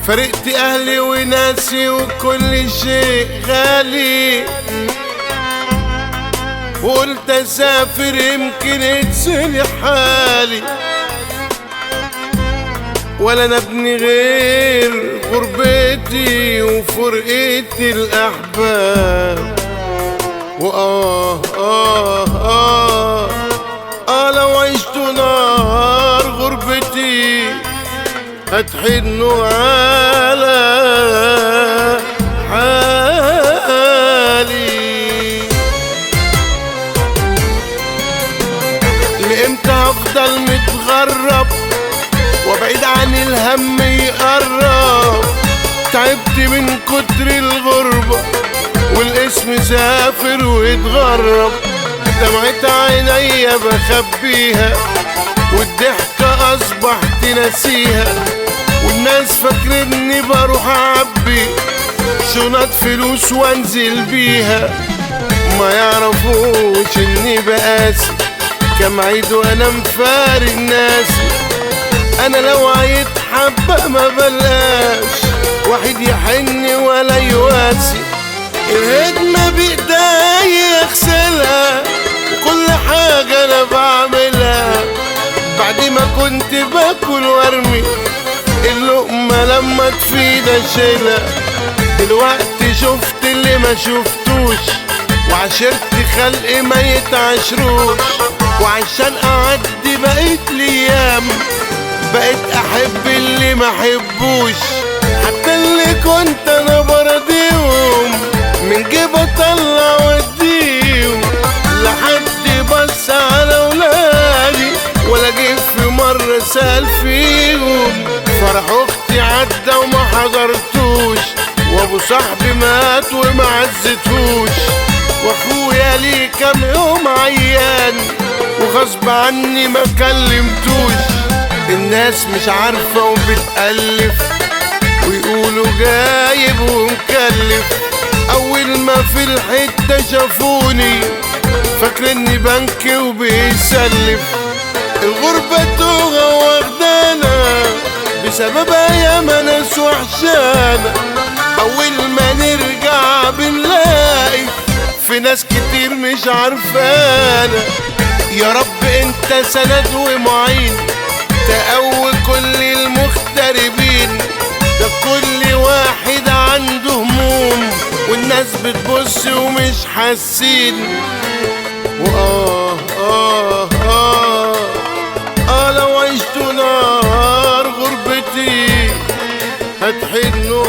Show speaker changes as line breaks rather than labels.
فرقت اهلي وناسي وكل شيء غالي، وقلت اسافر يمكن يتصلح حالي، ولا انا ابني غير غربتي وفرقتي الاحباب. لو عشت نار غربتي هتحنوا على حالي. لإمتى هفضل متغرب وبعيد عن الهم يقرب؟ تعبت من كتر الغربة والاسم سافر ويتغرب. دمعة عينيا بخبيها والضحكة أصبحت ناسيها، والناس فاكرني بروح أعبي شنط فلوس وانزل بيها. ما يعرفوش إني بقاسي كم عيد وأنا مفارق ناسي. أنا لو عيت حبة ما بلقاش واحد يحن ولا يواسي. الهدمة بإيدي اغسلها وكل حاجة أنا بعملها بعد ما كنت باكل وارمي اللقمة لما تفيد اشيلها. دلوقتي شفت اللي ما شفتوش وعشرت خلق ما يتعشروش، وعشان اعدي بقيت ليام بقيت احب اللي ما حبوش. حتى اللي كنت انا برضيهم من جيب اطلع واديهم، لحد بص على ولادي ولا جيب في مرة سأل فيهم. فرح اختي عدى وما حضرتوش، وابو صاحبي مات وما عزتوش، واخويا ليه كام يوم عيان وغصب عني ما كلمتوش. الناس مش عارفة وبتألف ويقولوا جايب ومكلف. اول ما في الحتة شافوني فاكرني بنك وبيسلف. الغربة توغى واخدانا بسببها ياما ناس وحشانا. اول ما نرجع بنلاقي في ناس كتير مش عارفانا. يا رب انت سند ومعين تقوي كل المغتربين. ده كل واحد عنده هموم والناس بتبص ومش حاسين. لو عشت نار غربتي هتحنوا